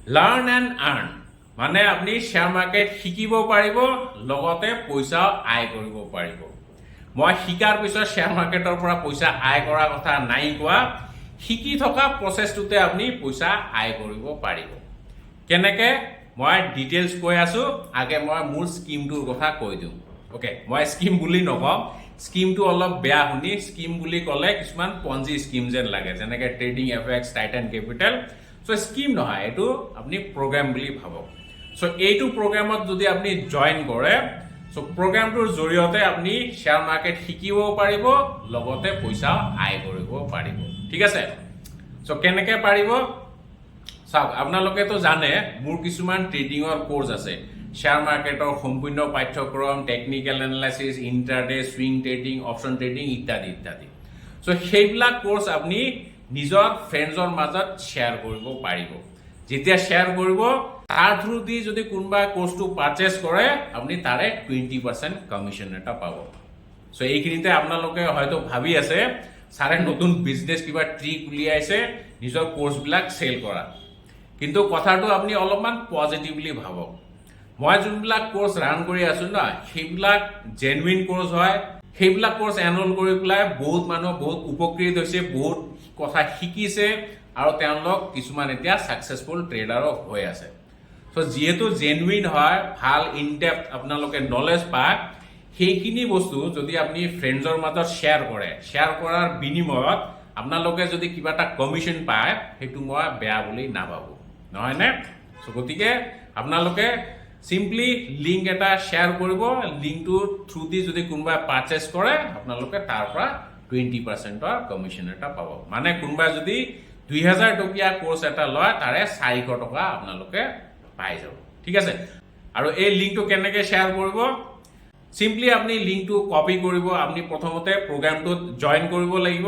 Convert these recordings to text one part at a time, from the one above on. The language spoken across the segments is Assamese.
লাৰ্ণ এণ্ড আৰ্ণ মানে আপুনি শ্বেয়াৰ মাৰ্কেট শিকিব পাৰিব, লগতে পইচাও আয় কৰিব পাৰিব। মই শিকাৰ পিছত শ্বেয়াৰ মাৰ্কেটৰ পৰা পইচা আয় কৰাৰ কথা নাই কোৱা, শিকি থকা প্ৰচেছটোতে আপুনি পইচা আয় কৰিব পাৰিব। কেনেকৈ মই ডিটেইলছ কৈ আছোঁ, আগে মই মোৰ স্কিমটোৰ কথা কৈ দিওঁ। অ'কে, মই স্কিম বুলি নকওঁ, স্কিমটো অলপ বেয়া শুনি, স্কিম বুলি ক'লে কিছুমান পঞ্জি স্কিম যেন লাগে, যেনেকৈ ট্ৰেডিং এফএক্স, টাইটান কেপিটেল। চ' স্কিম নহয়, এইটো আপুনি প্ৰগ্ৰেম বুলি ভাবক। চ' এইটো প্ৰগ্ৰেমত যদি আপুনি জইন কৰে, চ' প্ৰগ্ৰেমটোৰ জৰিয়তে আপুনি শ্বেয়াৰ মাৰ্কেট শিকিবও পাৰিব, লগতে পইচাও আয় কৰিব পাৰিব। ঠিক আছে, চ' কেনেকৈ পাৰিব চাওক, আপোনালোকেতো জানে মোৰ কিছুমান ট্ৰেডিঙৰ কোৰ্চ আছে, শ্বেয়াৰ মাৰ্কেটৰ সম্পূৰ্ণ পাঠ্যক্ৰম, technical analysis, intraday, swing trading, option trading ইত্যাদি ইত্যাদি। চ' সেইবিলাক কোৰ্চ আপুনি নিজৰ ফ্ৰেণ্ডছৰ মাজত শ্বেয়াৰ কৰিব পাৰিব। যেতিয়া শ্বেয়াৰ কৰিব, তাৰ থ্ৰু দি যদি কোনোবাই কোৰ্চটো পাৰচেজ কৰে, আপুনি তাৰে 20% কমিশ্যন এটা পাব। চ' এইখিনিতে আপোনালোকে হয়তো ভাবি আছে ছাৰে নতুন বিজনেছ কিবা ট্ৰিক উলিয়াইছে নিজৰ কোৰ্চবিলাক চেল কৰা। কিন্তু কথাটো আপুনি অলপমান পজিটিভলি ভাবক। মই যোনবিলাক কোৰ্চ ৰান কৰি আছো না, সেইবিলাক জেনুইন কোৰ্চ হয়। সেইবিলাক কোৰ্চ এনৰোল কৰি পেলাই বহুত মানুহ বহুত উপকৃত হৈছে, বহুত কথা শিকিছে, আৰু তেওঁলোক কিছুমান এতিয়া ছাকচেছফুল ট্ৰেডাৰো হৈ আছে। চ' যিহেতু জেনুইন হয়, ভাল ইনডেপথ আপোনালোকে নলেজ পায়, সেইখিনি বস্তু যদি আপুনি ফ্ৰেণ্ডছৰ মাজত শ্বেয়াৰ কৰে, শ্বেয়াৰ কৰাৰ বিনিময়ত আপোনালোকে যদি কিবা এটা কমিশ্যন পায়, সেইটো মই বেয়া বুলি নাভাবোঁ, নহয়নে? চ' গতিকে আপোনালোকে চিম্পলি লিংক এটা শ্বেয়াৰ কৰিব, লিংকটোৰ থ্ৰু দি যদি কোনোবাই পাৰচেজ কৰে, আপোনালোকে তাৰ পৰা 20%ৰ কমিশ্যন এটা পাব। মানে কোনোবাই যদি 2000 টকীয়া কোৰ্চ এটা লয়, তাৰে 400 টকা আপোনালোকে পাই যাব। ঠিক আছে, আৰু এই লিংকটো কেনেকৈ শ্বেয়াৰ কৰিব? চিম্পলি আপুনি লিংকটো কপি কৰিব। আপুনি প্ৰথমতে প্ৰগ্ৰামটোত জইন কৰিব লাগিব।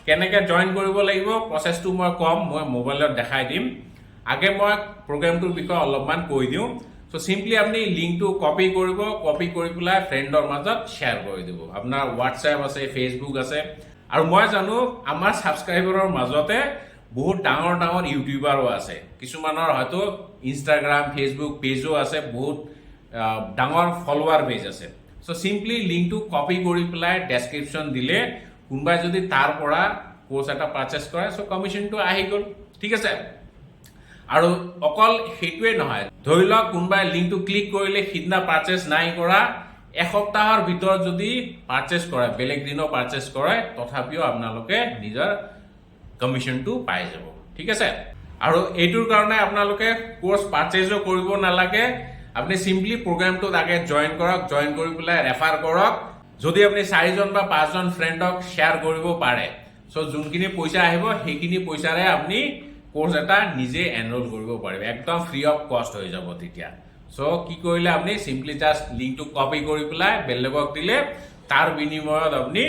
কেনেকৈ জইন কৰিব লাগিব প্ৰচেছটো মই ক'ম, মই মোবাইলত দেখাই দিম। আগে মই প্ৰগ্ৰামটোৰ বিষয়ে অলপমান কৈ দিওঁ। চ' চিম্পলি আপুনি লিংকটো কপি কৰিব, কপি কৰি পেলাই ফ্ৰেণ্ডৰ মাজত শ্বেয়াৰ কৰি দিব। আপোনাৰ হোৱাটছএপ আছে, ফেচবুক আছে, আৰু মই জানো আমাৰ ছাবস্ক্ৰাইবাৰৰ মাজতে বহুত ডাঙৰ ডাঙৰ ইউটিউবাৰো আছে। কিছুমানৰ হয়তো ইনষ্টাগ্ৰাম, ফেচবুক পেজো আছে, বহুত ডাঙৰ ফলোৱাৰ পেজ আছে। চ' চিম্পলি লিংকটো কপি কৰি পেলাই ডেছক্ৰিপশ্যন দিলে, কোনোবাই যদি তাৰ পৰা কোৰ্চ এটা পাৰচেজ কৰে, চ' কমিশ্যনটো আহি গ'ল। ঠিক আছে, আৰু অকল সেইটোৱে নহয়, ধৰি লওক কোনোবাই লিংকটো ক্লিক কৰিলে, সিদিনা পাৰচেজ নাই কৰা, এসপ্তাহৰ ভিতৰত যদি পাৰচেজ কৰে, বেলেগ দিনো পাৰচেজ কৰে, তথাপিও আপোনালোকে নিজৰ কমিশ্যনটো পাই যাব। ঠিক আছে, আৰু এইটোৰ কাৰণে আপোনালোকে কোৰ্চ পাৰচেজো কৰিব নালাগে। আপুনি চিম্পলি প্ৰগ্ৰামটোত আগে জইন কৰক, জইন কৰি পেলাই ৰেফাৰ কৰক। যদি আপুনি 4জন বা 5জন ফ্ৰেণ্ডক শ্বেয়াৰ কৰিব পাৰে, চ' যোনখিনি পইচা আহিব, সেইখিনি পইচাৰে আপুনি কোৰ্চ এটা নিজে এনৰোল কৰিব পাৰিব, একদম ফ্ৰী অফ কষ্ট হৈ যাব তেতিয়া। চ' কি কৰিলে, আপুনি চিম্পলি জাষ্ট লিংকটো কপি কৰি পেলাই বেলেগক দিলে, তাৰ বিনিময়ত আপুনি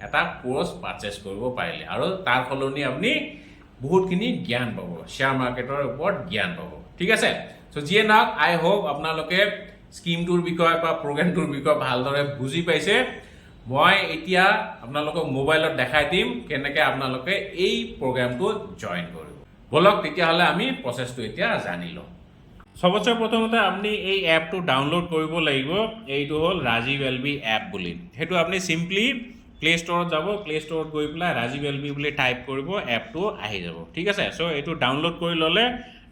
এটা কোৰ্চ পাৰচেজ কৰিব পাৰিলে, আৰু তাৰ সলনি আপুনি বহুতখিনি জ্ঞান পাব, শ্বেয়াৰ মাৰ্কেটৰ ওপৰত জ্ঞান পাব। ঠিক আছে, চ' যিয়ে নহওক, আই হোপ আপোনালোকে স্কিমটোৰ বিষয়ে বা প্ৰগ্ৰেমটোৰ বিষয়ে ভালদৰে বুজি পাইছে। মই এতিয়া আপোনালোকক মোবাইলত দেখাই দিম কেনেকৈ আপোনালোকে এই প্ৰগ্ৰেমটো জইন কৰিব। বলক তেতিয়াহ'লে আমি প্ৰচেছটো এতিয়া জানি লওঁ। সবতছে প্ৰথমতে আপুনি এই এপটো ডাউনলোড কৰিব লাগিব। এইটো হ'ল ৰাজীৱ এলবি এপ বুলি। সেইটো আপুনি চিম্পলি প্লে ষ্টৰত যাব, প্লে ষ্টৰত গৈ পেলাই ৰাজীৱ এলবি বুলি টাইপ কৰিব, এপটো আহি যাব। ঠিক আছে, চ' এইটো ডাউনলোড কৰি ল'লে,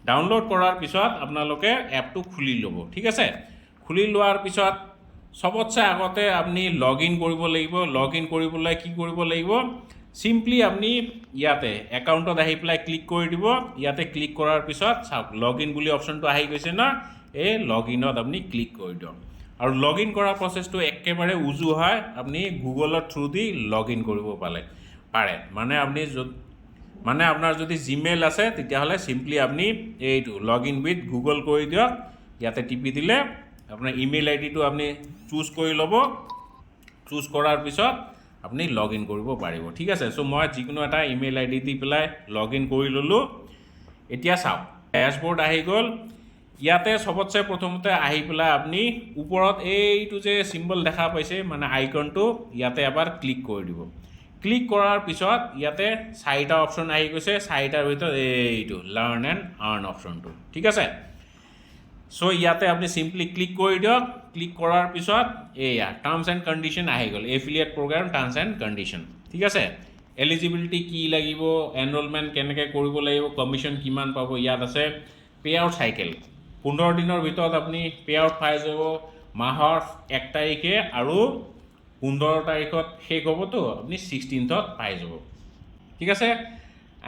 ডাউনলোড কৰাৰ পিছত আপোনালোকে এপটো খুলি ল'ব। ঠিক আছে, খুলি লোৱাৰ পিছত সবতছে আগতে আপুনি লগ ইন কৰিব লাগিব। লগ ইন কৰিবলৈ কি কৰিব লাগিব, চিম্পলি আপুনি ইয়াতে একাউণ্টত আহি পেলাই ক্লিক কৰি দিব। ইয়াতে ক্লিক কৰাৰ পিছত চাওক, লগ ইন বুলি অপশ্যনটো আহি গৈছে না, এই লগ ইনত আপুনি ক্লিক কৰি দিয়ক। আৰু লগ ইন কৰাৰ প্ৰচেছটো একেবাৰে উজু হয়। আপুনি গুগলৰ থ্ৰু দি লগ ইন কৰিব পাৰে। মানে আপোনাৰ যদি জিমেইল আছে, তেতিয়াহ'লে চিম্পলি আপুনি এইটো লগ ইন উইথ গুগল কৰি দিয়ক। ইয়াতে টিপি দিলে আপোনাৰ ইমেইল আইডিটো আপুনি চুজ কৰি ল'ব। চুজ কৰাৰ পিছত আপুনি লগ ইন কৰিব পাৰিব। ঠিক আছে, চ' মই যিকোনো এটা ইমেইল আইডি দি পেলাই লগ ইন কৰি ল'লোঁ। এতিয়া চাওক, ডেছবৰ্ড আহি গ'ল। ইয়াতে সবতছে প্ৰথমতে আহি পেলাই আপুনি ওপৰত এইটো যে চিম্বল দেখা পাইছে, মানে আইকনটো, ইয়াতে এবাৰ ক্লিক কৰি দিব। ক্লিক কৰাৰ পিছত ইয়াতে 4টা অপশ্যন আহি গৈছে 4টাৰ ভিতৰত এইটো লাৰ্ণ এণ্ড আৰ্ণ অপশ্যনটো ঠিক আছে সো ইয়াতে আপনি সিম্পলি ক্লিক কৰি দিয়ক ক্লিক কৰাৰ পিছত এয়া টাৰ্মস এণ্ড কন্ডিশন আহি গ'ল এফিলিয়েট প্ৰগ্ৰাম টাৰ্মস এণ্ড কন্ডিশন ঠিক আছে এলিজিবিলিটি কি লাগিব এনৰোলমেণ্ট কেনেকৈ কৰিব লাগিব কমিশন কিমান পাব ইয়াত আছে পে আউট সাইকেল 15 দিনৰ ভিতৰত আপনি পে আউট পাই যাব মাহৰ 1 তাৰিখে আৰু 15 তাৰিখত শেষ হ'বতো আপনি 16th পাই যাব ঠিক আছে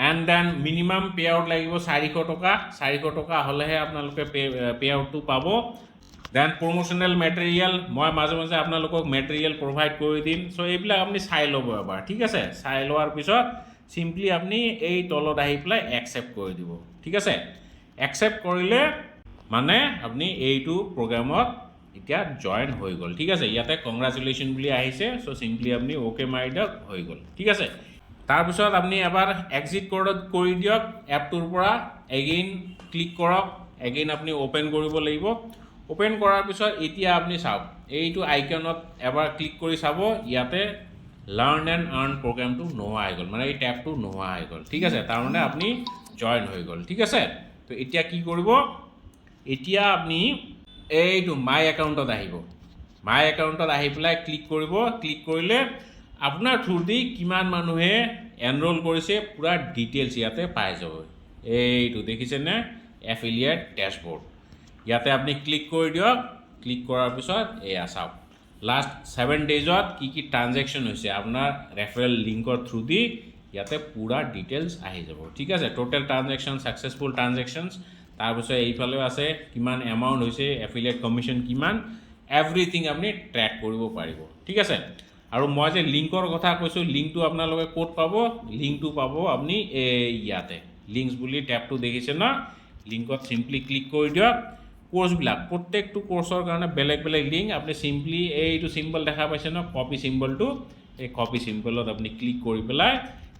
and then minimum payout লাগিব 400 টকা 400 টকা হলেহে আপোনালোকে payoutটো পাব then promotional material মই মাজে মাজে আপোনালোকক material provide কৰি দিম সো এইবিলাক আপনি চাই ল'ব এবাৰ ঠিক আছে চাই লোৱাৰ পিছত simply আপনি এই তলত আহি প্লাই accept কৰি দিব ঠিক আছে accept কৰিলে মানে আপনি এইটো প্ৰগ্ৰামত এতিয়া জয়েন হৈ গ'ল ঠিক আছে ইয়াতে কংগ্ৰাচুলেশ্যন বুলি আহিছে সো simply আপনি ওকে মাৰি দিয়ক হৈ গ'ল ঠিক আছে তাৰপিছত আপনি এবাৰ এক্সিট কৰি দিয়ক এপটোৰ পৰা এগেইন ক্লিক কৰক এগেইন আপনি ওপেন কৰিব লাগিব ওপেন কৰাৰ পিছত এতিয়া আপনি চাওক এইটো আইকনত এবাৰ ক্লিক কৰি চাব ইয়াতে লাৰ্ণ এণ্ড আৰ্ণ প্ৰগ্ৰামটো নোহোৱা হৈ গ'ল মানে এই ট্যাবটো নোহোৱা হৈ গ'ল ঠিক আছে তাৰ মানে আপনি জয়েন হৈ গ'ল ঠিক আছে তো এতিয়া কি কৰিব এতিয়া আপনি এইটো মাই একাউণ্টত আহিব মাই একাউণ্টত আহি পেলাই ক্লিক কৰিব ক্লিক কৰিলে আপোনাৰ থ্ৰুদি কিমান মানুহে এনৰোল কৰিছে পুৰা ডিটেইলছ ইয়াতে পাই যাব এইটো দেখিছেনে এফিলিয়েট ড্যাশবোৰ্ড ইয়াতে আপনি ক্লিক কৰি দিয়ক ক্লিক কৰাৰ পিছত এয়া চাওক লাষ্ট 7 ডেজত কি ট্ৰানজেকশ্যন হৈছে আপোনাৰ ৰেফাৰেল লিংকৰ থ্ৰুদি ইয়াতে পুৰা ডিটেইলছ আহি যাব ঠিক আছে টোটাল ট্ৰানজেকশ্যন সাকসেসফুল ট্ৰানজেকশ্যনছ তাৰপিছত এইফালেও আছে কিমান এমাউণ্ট হৈছে এফিলিয়েট কমিশন কিমান এভৰিথিং আপনি ট্ৰেক কৰিব পাৰিব ঠিক আছে আৰু মই যে লিংকৰ কথা কৈছো লিংকটো আপোনালোকে কোড পাব লিংকটো পাব আপনি ইয়াতে লিংকস বুলি ট্যাবটো দেখিছে না লিংকত সিম্পলি ক্লিক কৰি দিয়ক কোৰ্সবিলাক প্ৰত্যেকটো কোৰ্সৰ কাৰণে বেলেগ বেলেগ লিংক আপনি সিম্পলি এইটো সিম্বল দেখা পাইছে না কপি সিম্বলটো এই কপি সিম্বলত আপনি ক্লিক কৰি পেলাই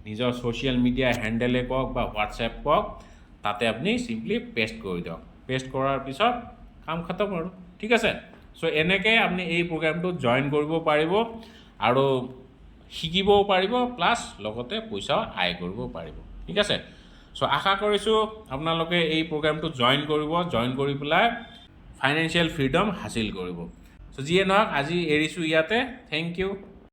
নিজৰ সোশ্যাল মিডিয়া হ্যান্ডেলে কক বা হোৱাটসঅ্যাপ কক তাতে আপনি সিম্পলি পেস্ট কৰি দিয়ক পেস্ট কৰাৰ পিছত কাম খতম আৰু ঠিক আছে সো এনেকৈ আপনি এই প্ৰগ্ৰামটো জয়েন কৰিব পাৰিব আৰু শিকিবও পাৰিব প্লাস লগতে পইচাও আয় কৰিব পাৰিব ঠিক আছে সো আশা কৰিছো আপোনালোকে এই প্ৰগ্ৰামটো জয়েন কৰিব জয়েন কৰি পেলাই ফাইনান্সিয়েল ফ্ৰীডম হাসিল কৰিব সো যিয়ে নহওক আজি এৰিছো ইয়াতে থ্যাংক ইউ